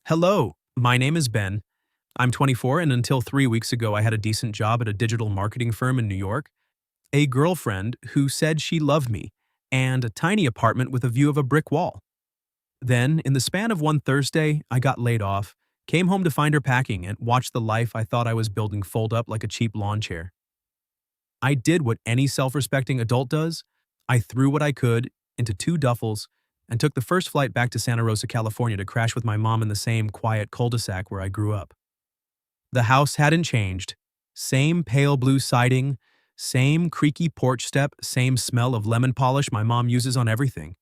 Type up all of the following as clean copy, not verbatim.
Hello, my name is Ben. I'm 24, and until 3 weeks ago, I had a decent job at a digital marketing firm in New York, a girlfriend who said she loved me, and a tiny apartment with a view of a brick wall. Then, in the span of one Thursday, I got laid off, came home to find her packing, and watched the life I thought I was building fold up like a cheap lawn chair. I did what any self respecting adult does. I threw what I could into two duffels and took the first flight back to Santa Rosa, California to crash with my mom in the same quiet cul de sac where I grew up. The house hadn't changed. Same pale blue siding, same creaky porch step, same smell of lemon polish my mom uses on everything.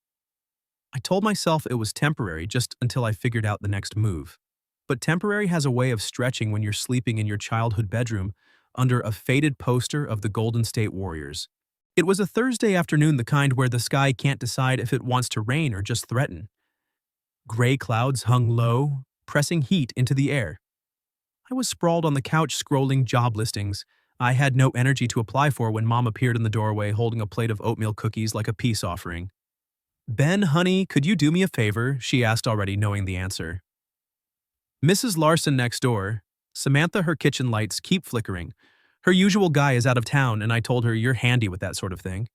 I told myself it was temporary just until I figured out the next move. But temporary has a way of stretching when you're sleeping in your childhood bedroom under a faded poster of the Golden State Warriors. It was a Thursday afternoon, the kind where the sky can't decide if it wants to rain or just threaten. Gray clouds hung low, pressing heat into the air. I was sprawled on the couch scrolling job listings I had no energy to apply for when Mom appeared in the doorway holding a plate of oatmeal cookies like a peace offering. "Ben, honey, could you do me a favor?" she asked, already knowing the answer. "Mrs. Larson next door. Samantha, her kitchen lights keep flickering. Her usual guy is out of town, and I told her you're handy with that sort of thing."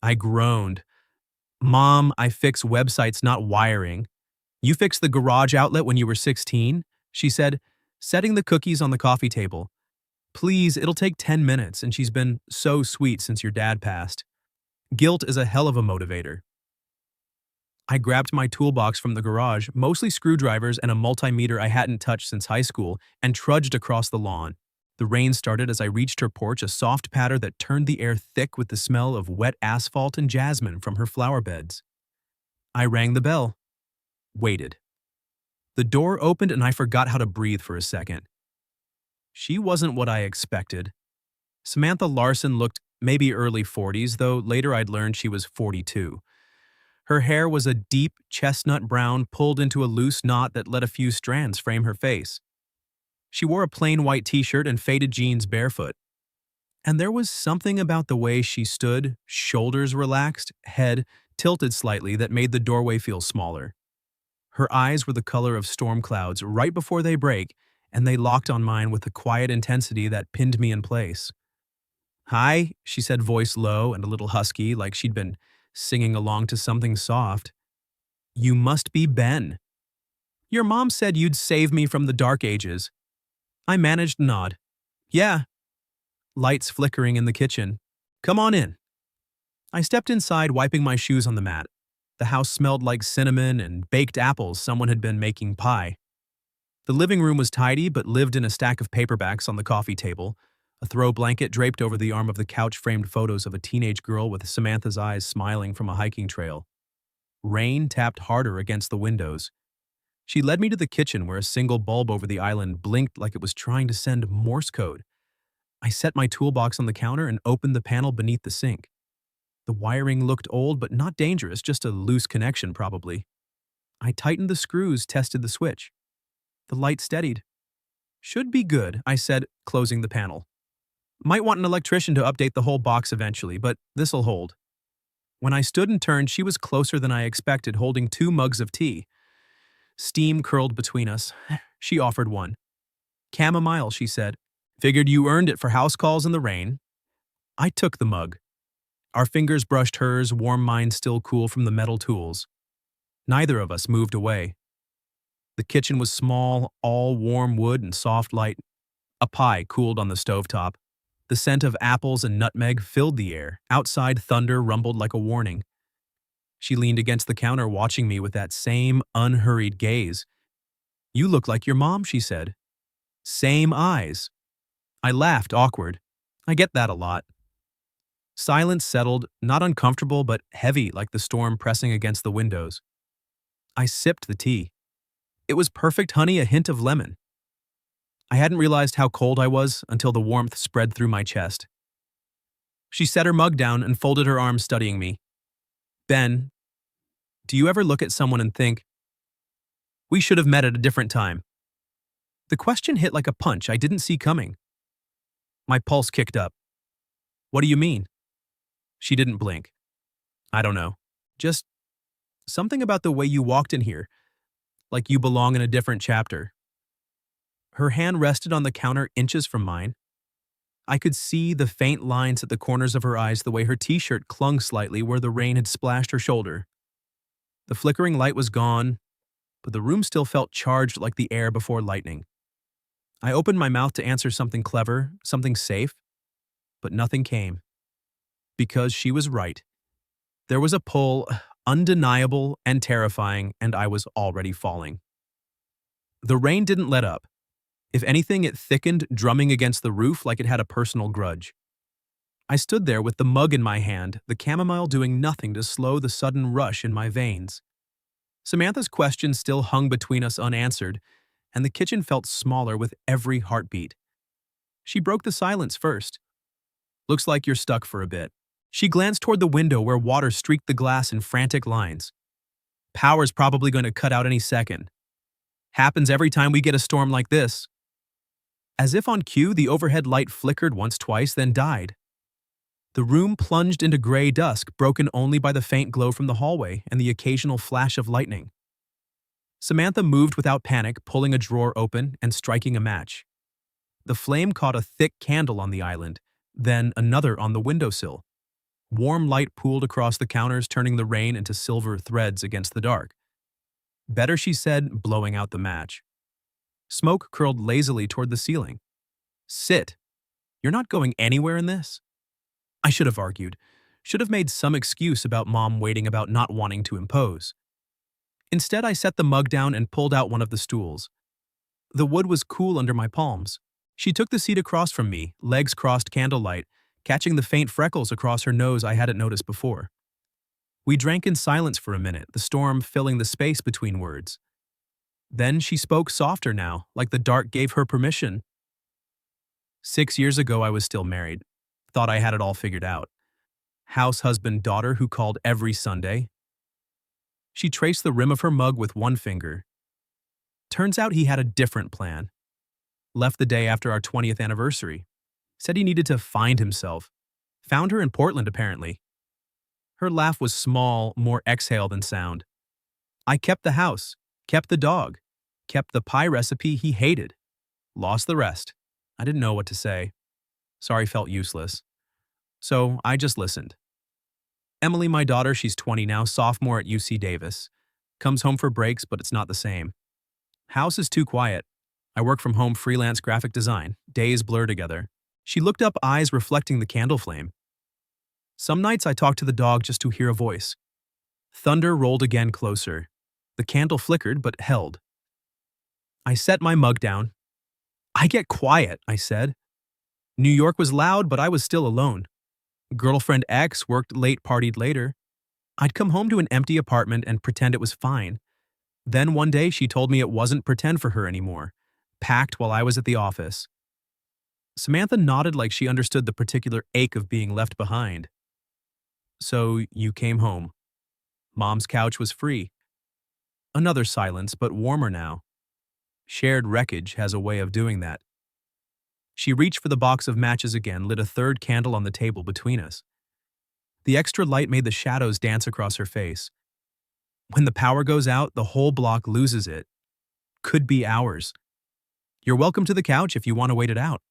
I groaned. "Mom, I fix websites, not wiring." "You fixed the garage outlet when you were 16?" she said, setting the cookies on the coffee table. "Please, it'll take 10 minutes, and she's been so sweet since your dad passed." Guilt is a hell of a motivator. I grabbed my toolbox from the garage, mostly screwdrivers and a multimeter I hadn't touched since high school, and trudged across the lawn. The rain started as I reached her porch, a soft patter that turned the air thick with the smell of wet asphalt and jasmine from her flower beds. I rang the bell. Waited. The door opened and I forgot how to breathe for a second. She wasn't what I expected. Samantha Larson looked maybe early 40s, though later I'd learned she was 42. Her hair was a deep chestnut brown pulled into a loose knot that let a few strands frame her face. She wore a plain white t-shirt and faded jeans barefoot. And there was something about the way she stood, shoulders relaxed, head tilted slightly, that made the doorway feel smaller. Her eyes were the color of storm clouds right before they break, and they locked on mine with a quiet intensity that pinned me in place. "Hi," she said, voice low and a little husky, like she'd been singing along to something soft. "You must be Ben. Your mom said you'd save me from the dark ages." I managed to nod. "Yeah." Lights flickering in the kitchen. "Come on in." I stepped inside, wiping my shoes on the mat. The house smelled like cinnamon and baked apples. Someone had been making pie. The living room was tidy, but lived in a stack of paperbacks on the coffee table. A throw blanket draped over the arm of the couch framed photos of a teenage girl with Samantha's eyes smiling from a hiking trail. Rain tapped harder against the windows. She led me to the kitchen where a single bulb over the island blinked like it was trying to send Morse code. I set my toolbox on the counter and opened the panel beneath the sink. The wiring looked old but not dangerous, just a loose connection probably. I tightened the screws, tested the switch. The light steadied. "Should be good," I said, closing the panel. "Might want an electrician to update the whole box eventually, but this'll hold." When I stood and turned, she was closer than I expected, holding 2 mugs of tea. Steam curled between us. She offered one. "Chamomile," she said. "Figured you earned it for house calls in the rain." I took the mug. Our fingers brushed hers, warm minds still cool from the metal tools. Neither of us moved away. The kitchen was small, all warm wood and soft light. A pie cooled on the stovetop. The scent of apples and nutmeg filled the air. Outside, thunder rumbled like a warning. She leaned against the counter, watching me with that same unhurried gaze. "You look like your mom," she said. "Same eyes." I laughed, awkward. I get that a lot. Silence settled, not uncomfortable but heavy like the storm pressing against the windows. I sipped the tea. It was perfect honey, a hint of lemon. I hadn't realized how cold I was until the warmth spread through my chest. She set her mug down and folded her arms, studying me. "Ben, do you ever look at someone and think, we should have met at a different time?" The question hit like a punch I didn't see coming. My pulse kicked up. "What do you mean?" She didn't blink. "I don't know. Just something about the way you walked in here. like you belong in a different chapter. Her hand rested on the counter inches from mine. I could see the faint lines at the corners of her eyes the way her t-shirt clung slightly where the rain had splashed her shoulder. The flickering light was gone, but the room still felt charged like the air before lightning. I opened my mouth to answer something clever, something safe, but nothing came. Because she was right. There was a pull, undeniable and terrifying, and I was already falling. The rain didn't let up. If anything, it thickened, drumming against the roof like it had a personal grudge. I stood there with the mug in my hand, the chamomile doing nothing to slow the sudden rush in my veins. Samantha's question still hung between us unanswered, and the kitchen felt smaller with every heartbeat. She broke the silence first. "Looks like you're stuck for a bit." She glanced toward the window where water streaked the glass in frantic lines. "Power's probably going to cut out any second. Happens every time we get a storm like this." As if on cue, the overhead light flickered once twice, then died. The room plunged into gray dusk, broken only by the faint glow from the hallway and the occasional flash of lightning. Samantha moved without panic, pulling a drawer open and striking a match. The flame caught a thick candle on the island, then another on the windowsill. Warm light pooled across the counters, turning the rain into silver threads against the dark. "Better," she said, blowing out the match. Smoke curled lazily toward the ceiling. "Sit. You're not going anywhere in this." I should have argued. Should have made some excuse about Mom waiting, about not wanting to impose. Instead, I set the mug down and pulled out one of the stools. The wood was cool under my palms. She took the seat across from me, legs crossed candlelight, catching the faint freckles across her nose I hadn't noticed before. We drank in silence for a minute, the storm filling the space between words. Then she spoke softer now, like the dark gave her permission. 6 years ago, I was still married. Thought I had it all figured out. House husband, daughter who called every Sunday. She traced the rim of her mug with one finger. Turns out he had a different plan. Left the day after our 20th anniversary. Said he needed to find himself. Found her in Portland, apparently. Her laugh was small, more exhale than sound. I kept the house, kept the dog, kept the pie recipe he hated. Lost the rest. I didn't know what to say. Sorry felt useless. So I just listened. Emily, my daughter, she's 20 now, sophomore at UC Davis. Comes home for breaks, but it's not the same. House is too quiet. I work from home, freelance graphic design. Days blur together. She looked up, eyes reflecting the candle flame. Some nights I talk to the dog just to hear a voice. Thunder rolled again closer. The candle flickered but held. I set my mug down. "I get quiet," I said. New York was loud, but I was still alone. Girlfriend X worked late, partied later. I'd come home to an empty apartment and pretend it was fine. Then one day she told me it wasn't pretend for her anymore. Packed while I was at the office. Samantha nodded like she understood the particular ache of being left behind. "So you came home. Mom's couch was free." Another silence, but warmer now. Shared wreckage has a way of doing that. She reached for the box of matches again, lit a third candle on the table between us. The extra light made the shadows dance across her face. "When the power goes out, the whole block loses it. Could be hours. You're welcome to the couch if you want to wait it out."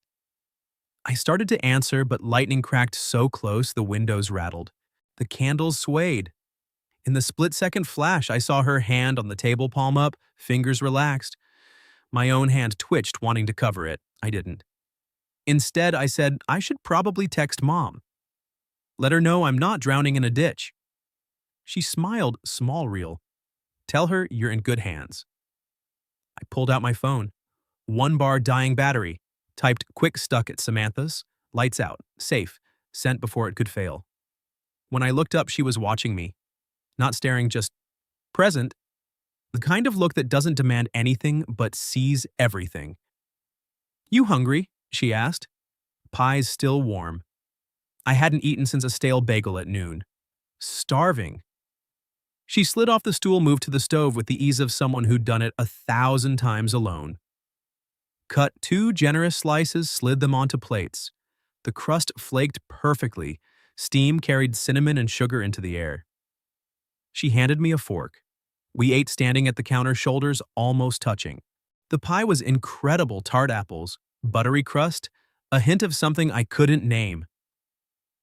I started to answer, but lightning cracked so close the windows rattled. The candles swayed. In the split-second flash, I saw her hand on the table, palm up, fingers relaxed. My own hand twitched, wanting to cover it. I didn't. Instead, I said, I should probably text Mom. Let her know I'm not drowning in a ditch. She smiled, small reel. "Tell her you're in good hands." I pulled out my phone. 1 bar dying battery. Typed quick stuck at Samantha's. Lights out. Safe. Sent before it could fail. When I looked up, she was watching me. Not staring, just present. The kind of look that doesn't demand anything but sees everything. "You hungry?" she asked. Pie's still warm. I hadn't eaten since a stale bagel at noon. Starving. She slid off the stool, moved to the stove with the ease of someone who'd done it 1,000 times alone. Cut 2 generous slices, slid them onto plates. The crust flaked perfectly. Steam carried cinnamon and sugar into the air. She handed me a fork. We ate standing at the counter, shoulders almost touching. The pie was incredible: tart apples, buttery crust, a hint of something I couldn't name.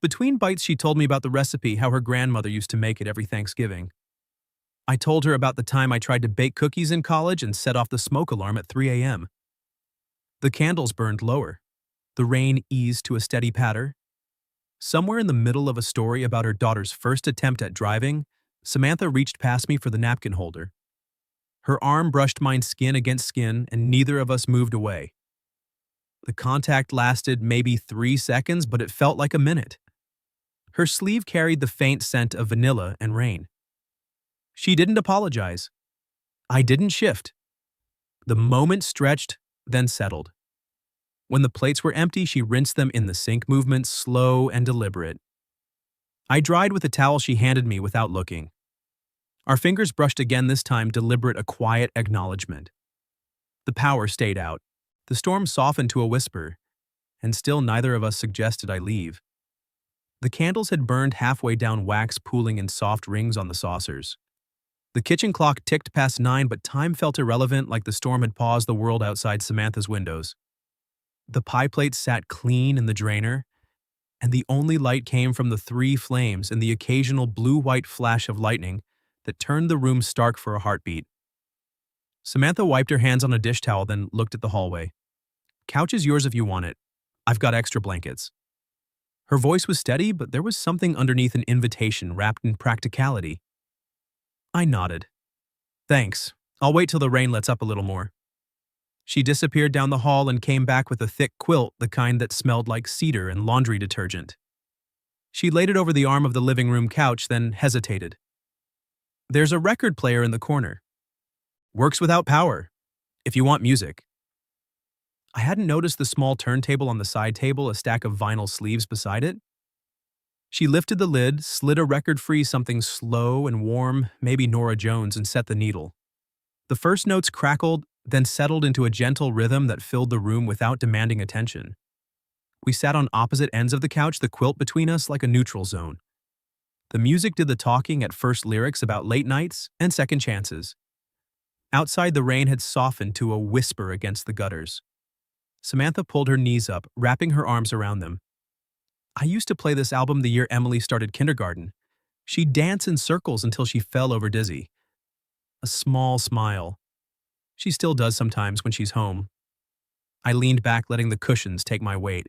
Between bites, she told me about the recipe, how her grandmother used to make it every Thanksgiving. I told her about the time I tried to bake cookies in college and set off the smoke alarm at 3 a.m. The candles burned lower. The rain eased to a steady patter. Somewhere in the middle of a story about her daughter's first attempt at driving, Samantha reached past me for the napkin holder. Her arm brushed mine skin against skin, and neither of us moved away. The contact lasted maybe 3 seconds, but it felt like a minute. Her sleeve carried the faint scent of vanilla and rain. She didn't apologize. I didn't shift. The moment stretched, then settled. When the plates were empty, she rinsed them in the sink, movement slow and deliberate. I dried with the towel she handed me without looking. Our fingers brushed again, this time deliberate, a quiet acknowledgement. The power stayed out. The storm softened to a whisper, and still neither of us suggested I leave. The candles had burned halfway down, wax pooling in soft rings on the saucers. The kitchen clock ticked past 9, but time felt irrelevant, like the storm had paused the world outside Samantha's windows. The pie plate sat clean in the drainer, and the only light came from the 3 flames and the occasional blue-white flash of lightning that turned the room stark for a heartbeat. Samantha wiped her hands on a dish towel, then looked at the hallway. "Couch is yours if you want it. I've got extra blankets." Her voice was steady, but there was something underneath, an invitation wrapped in practicality. I nodded. "Thanks. I'll wait till the rain lets up a little more." She disappeared down the hall and came back with a thick quilt, the kind that smelled like cedar and laundry detergent. She laid it over the arm of the living room couch, then hesitated. "There's a record player in the corner. Works without power, if you want music." I hadn't noticed the small turntable on the side table, a stack of vinyl sleeves beside it. She lifted the lid, slid a record free, something slow and warm, maybe Norah Jones, and set the needle. The first notes crackled, then settled into a gentle rhythm that filled the room without demanding attention. We sat on opposite ends of the couch, the quilt between us like a neutral zone. The music did the talking, at first lyrics about late nights and second chances. Outside, the rain had softened to a whisper against the gutters. Samantha pulled her knees up, wrapping her arms around them. "I used to play this album the year Emily started kindergarten. She'd dance in circles until she fell over dizzy." A small smile. "She still does sometimes when she's home." I leaned back, letting the cushions take my weight.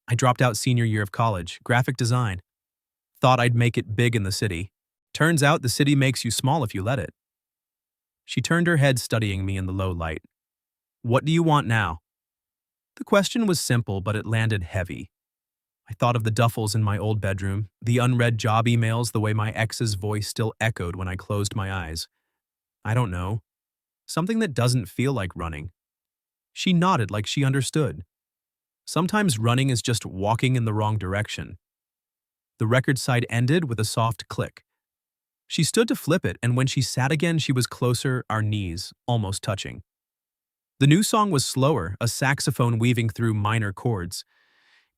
"I dropped out senior year of college, graphic design. Thought I'd make it big in the city. Turns out the city makes you small if you let it." She turned her head, studying me in the low light. "What do you want now?" The question was simple, but it landed heavy. I thought of the duffels in my old bedroom, the unread job emails, the way my ex's voice still echoed when I closed my eyes. "I don't know. Something that doesn't feel like running." She nodded like she understood. Sometimes running is just walking in the wrong direction. The record side ended with a soft click. She stood to flip it, and when she sat again, she was closer, our knees almost touching. The new song was slower, a saxophone weaving through minor chords.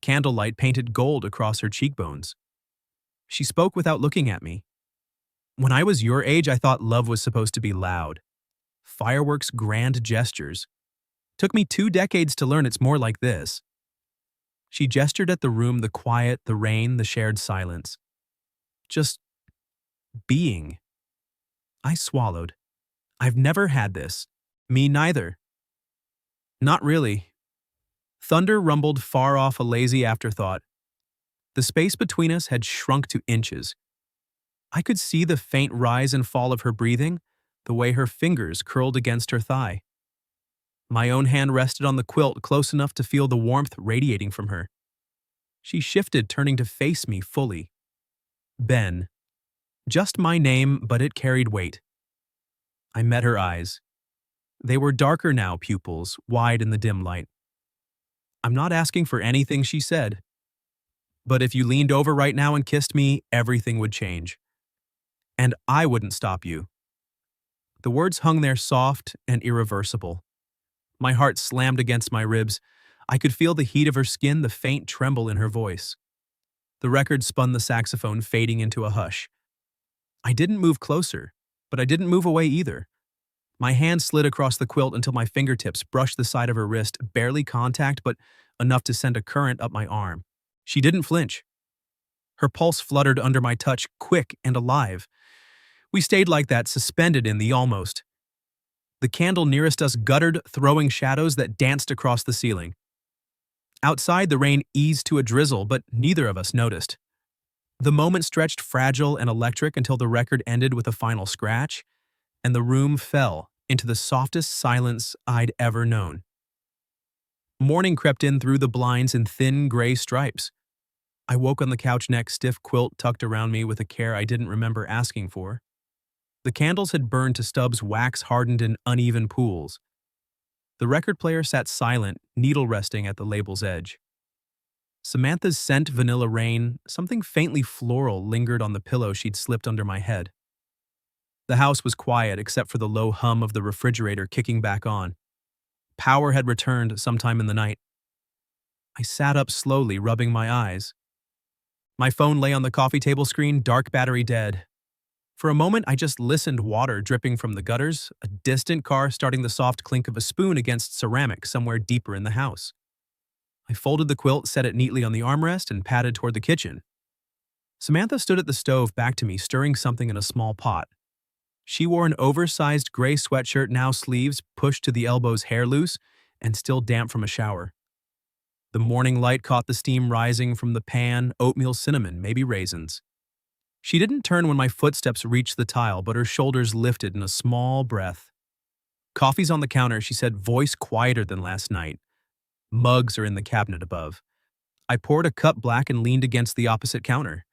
Candlelight painted gold across her cheekbones. She spoke without looking at me. "When I was your age, I thought love was supposed to be loud. Fireworks, grand gestures. Took me 2 decades to learn it's more like this." She gestured at the room, the quiet, the rain, the shared silence. "Just being." I swallowed. "I've never had this." "Me neither." "Not really." Thunder rumbled far off, a lazy afterthought. The space between us had shrunk to inches. I could see the faint rise and fall of her breathing, the way her fingers curled against her thigh. My own hand rested on the quilt, close enough to feel the warmth radiating from her. She shifted, turning to face me fully. "Ben." Just my name, but it carried weight. I met her eyes. They were darker now, pupils, wide in the dim light. "I'm not asking for anything," she said. "But if you leaned over right now and kissed me, everything would change. And I wouldn't stop you." The words hung there, soft and irreversible. My heart slammed against my ribs. I could feel the heat of her skin, the faint tremble in her voice. The record spun, the saxophone fading into a hush. I didn't move closer, but I didn't move away either. My hand slid across the quilt until my fingertips brushed the side of her wrist, barely contact, but enough to send a current up my arm. She didn't flinch. Her pulse fluttered under my touch, quick and alive. We stayed like that, suspended in the almost. The candle nearest us guttered, throwing shadows that danced across the ceiling. Outside, the rain eased to a drizzle, but neither of us noticed. The moment stretched fragile and electric until the record ended with a final scratch, and the room fell into the softest silence I'd ever known. Morning crept in through the blinds in thin gray stripes. I woke on the couch neck, stiff quilt tucked around me with a care I didn't remember asking for. The candles had burned to stubs wax-hardened in uneven pools. The record player sat silent, needle resting at the label's edge. Samantha's scent Vanilla Rain, something faintly floral, lingered on the pillow she'd slipped under my head. The house was quiet except for the low hum of the refrigerator kicking back on. Power had returned sometime in the night. I sat up slowly, rubbing my eyes. My phone lay on the coffee table screen, dark battery dead. For a moment, I just listened, water dripping from the gutters, a distant car starting the soft clink of a spoon against ceramic somewhere deeper in the house. I folded the quilt, set it neatly on the armrest, and padded toward the kitchen. Samantha stood at the stove back to me, stirring something in a small pot. She wore an oversized gray sweatshirt, now sleeves pushed to the elbows, hair loose, and still damp from a shower. The morning light caught the steam rising from the pan, oatmeal, cinnamon, maybe raisins. She didn't turn when my footsteps reached the tile, but her shoulders lifted in a small breath. Coffee's on the counter, she said, voice quieter than last night. Mugs are in the cabinet above. I poured a cup black and leaned against the opposite counter.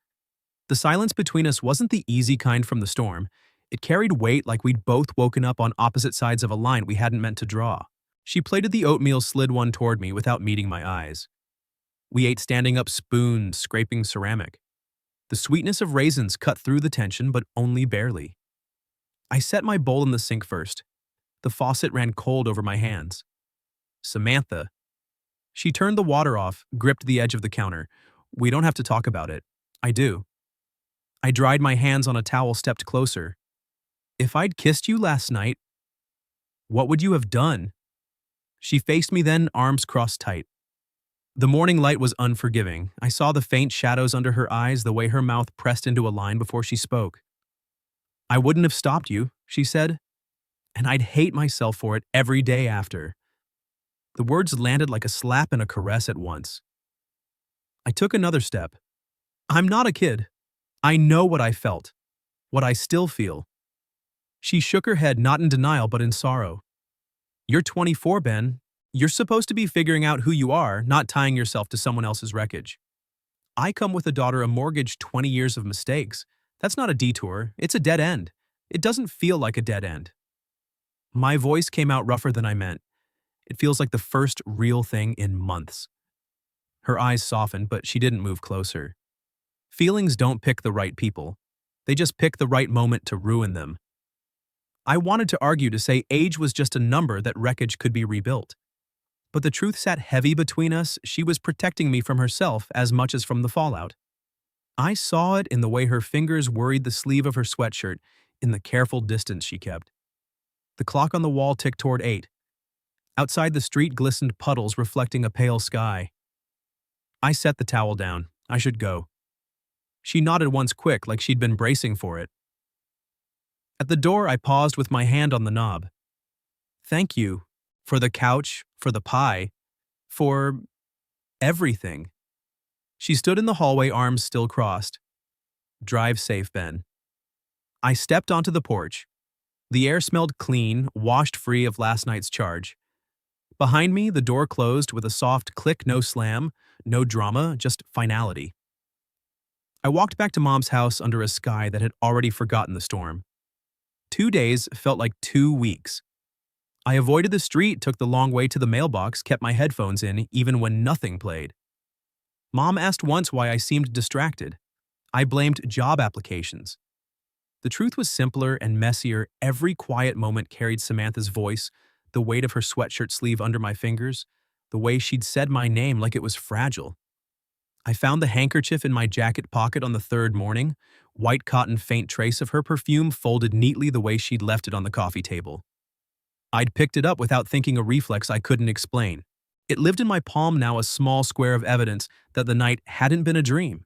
The silence between us wasn't the easy kind from the storm. It carried weight, like we'd both woken up on opposite sides of a line we hadn't meant to draw. She plated the oatmeal, slid one toward me without meeting my eyes. We ate standing up, spoons scraping ceramic. The sweetness of raisins cut through the tension, but only barely. I set my bowl in the sink first. The faucet ran cold over my hands. Samantha. She turned the water off, gripped the edge of the counter. We don't have to talk about it. I do. I dried my hands on a towel, stepped closer. If I'd kissed you last night, what would you have done? She faced me then, arms crossed tight. The morning light was unforgiving. I saw the faint shadows under her eyes, the way her mouth pressed into a line before she spoke. I wouldn't have stopped you, she said, and I'd hate myself for it every day after. The words landed like a slap and a caress at once. I took another step. I'm not a kid. I know what I felt, what I still feel. She shook her head, not in denial but in sorrow. You're 24, Ben. You're supposed to be figuring out who you are, not tying yourself to someone else's wreckage. I come with a daughter, a mortgage, 20 years of mistakes. That's not a detour, it's a dead end. It doesn't feel like a dead end. My voice came out rougher than I meant. It feels like the first real thing in months. Her eyes softened, but she didn't move closer. Feelings don't pick the right people. They just pick the right moment to ruin them. I wanted to argue, to say age was just a number, that wreckage could be rebuilt. But the truth sat heavy between us. She was protecting me from herself as much as from the fallout. I saw it in the way her fingers worried the sleeve of her sweatshirt, in the careful distance she kept. The clock on the wall ticked toward 8. Outside, the street glistened puddles reflecting a pale sky. I set the towel down. I should go. She nodded once, quick, like she'd been bracing for it. At the door, I paused with my hand on the knob. Thank you. For the couch, for the pie, for everything. She stood in the hallway, arms still crossed. Drive safe, Ben. I stepped onto the porch. The air smelled clean, washed free of last night's charge. Behind me, the door closed with a soft click, no slam, no drama, just finality. I walked back to Mom's house under a sky that had already forgotten the storm. 2 days felt like 2 weeks. I avoided the street, took the long way to the mailbox, kept my headphones in even when nothing played. Mom asked once why I seemed distracted. I blamed job applications. The truth was simpler and messier. Every quiet moment carried Samantha's voice, the weight of her sweatshirt sleeve under my fingers, the way she'd said my name like it was fragile. I found the handkerchief in my jacket pocket on the third morning, white cotton faint trace of her perfume folded neatly the way she'd left it on the coffee table. I'd picked it up without thinking, a reflex I couldn't explain. It lived in my palm now, a small square of evidence that the night hadn't been a dream.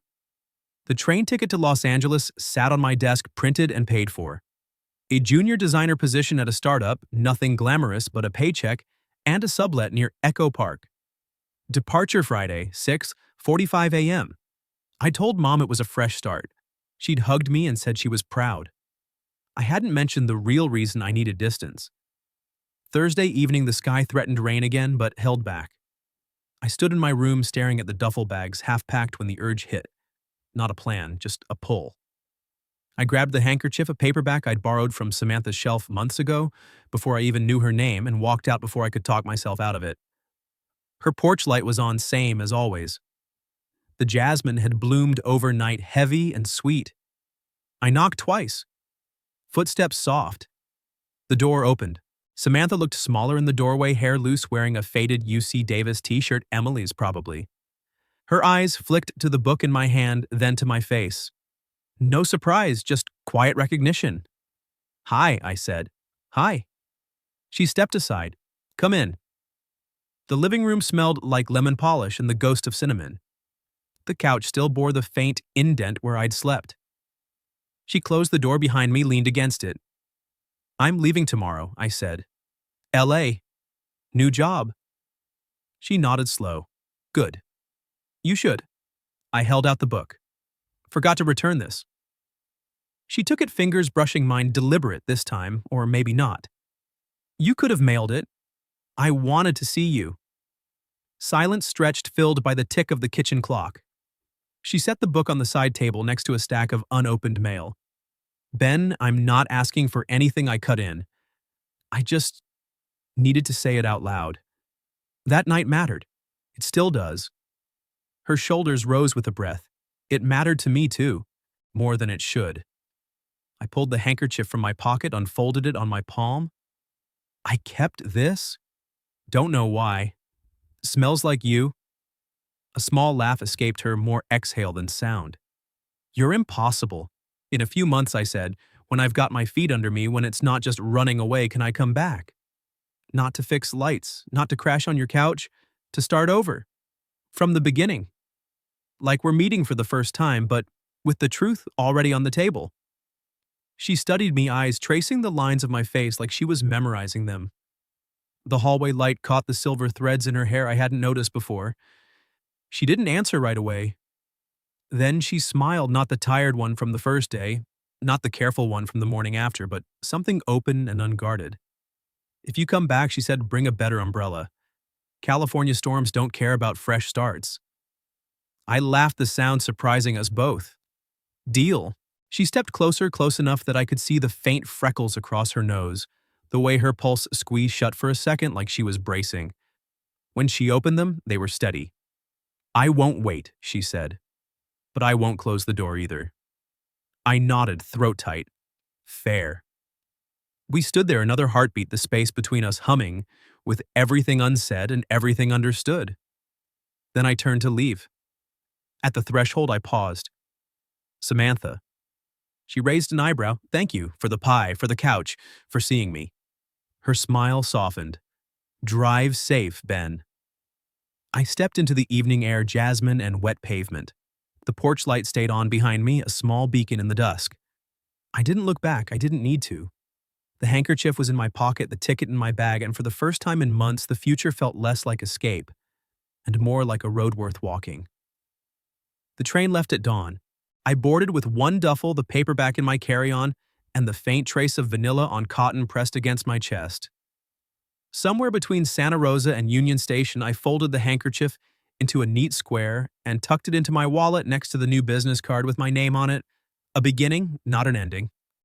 The train ticket to Los Angeles sat on my desk, printed and paid for. A junior designer position at a startup, nothing glamorous but a paycheck, and a sublet near Echo Park. Departure Friday, 6:45 a.m. I told Mom it was a fresh start. She'd hugged me and said she was proud. I hadn't mentioned the real reason I needed distance. Thursday evening, the sky threatened rain again, but held back. I stood in my room staring at the duffel bags half-packed when the urge hit. Not a plan, just a pull. I grabbed the handkerchief, a paperback I'd borrowed from Samantha's shelf months ago, before I even knew her name, and walked out before I could talk myself out of it. Her porch light was on, same as always. The jasmine had bloomed overnight, heavy and sweet. I knocked twice. Footsteps soft. The door opened. Samantha looked smaller in the doorway, hair loose, wearing a faded UC Davis t-shirt, Emily's probably. Her eyes flicked to the book in my hand, then to my face. No surprise, just quiet recognition. "Hi," I said. "Hi." She stepped aside. "Come in." The living room smelled like lemon polish and the ghost of cinnamon. The couch still bore the faint indent where I'd slept. She closed the door behind me, leaned against it. "I'm leaving tomorrow," I said. "LA. New job." She nodded slow. "Good. You should." I held out the book. "Forgot to return this." She took it, fingers brushing mine, deliberate this time, or maybe not. "You could have mailed it. I wanted to see you." Silence stretched, filled by the tick of the kitchen clock. She set the book on the side table next to a stack of unopened mail. "Ben, I'm not asking for anything I cut in. I just needed to say it out loud. That night mattered. It still does." Her shoulders rose with a breath. It mattered to me too, more than it should. I pulled the handkerchief from my pocket, unfolded it on my palm. "I kept this? Don't know why. Smells like you." A small laugh escaped her, more exhale than sound. "You're impossible. In a few months," I said, "when I've got my feet under me, when it's not just running away, can I come back? Not to fix lights, not to crash on your couch, to start over. From the beginning. Like we're meeting for the first time, but with the truth already on the table." She studied me, eyes tracing the lines of my face like she was memorizing them. The hallway light caught the silver threads in her hair I hadn't noticed before. She didn't answer right away. Then she smiled, not the tired one from the first day, not the careful one from the morning after, but something open and unguarded. "If you come back," she said, "bring a better umbrella. California storms don't care about fresh starts." I laughed, the sound surprising us both. "Deal." She stepped closer, close enough that I could see the faint freckles across her nose, the way her pulse squeezed shut for a second like she was bracing. When she opened them, they were steady. "I won't wait," she said. "But I won't close the door either." I nodded, throat tight. "Fair." We stood there, another heartbeat, the space between us humming, with everything unsaid and everything understood. Then I turned to leave. At the threshold, I paused. "Samantha." She raised an eyebrow. "Thank you, for the pie, for the couch, for seeing me." Her smile softened. "Drive safe, Ben." I stepped into the evening air, jasmine and wet pavement. The porch light stayed on behind me, a small beacon in the dusk. I didn't look back, I didn't need to. The handkerchief was in my pocket, the ticket in my bag, and for the first time in months, the future felt less like escape, and more like a road worth walking. The train left at dawn. I boarded with one duffel, the paperback in my carry-on, and the faint trace of vanilla on cotton pressed against my chest. Somewhere between Santa Rosa and Union Station, I folded the handkerchief into a neat square and tucked it into my wallet next to the new business card with my name on it. A beginning, not an ending.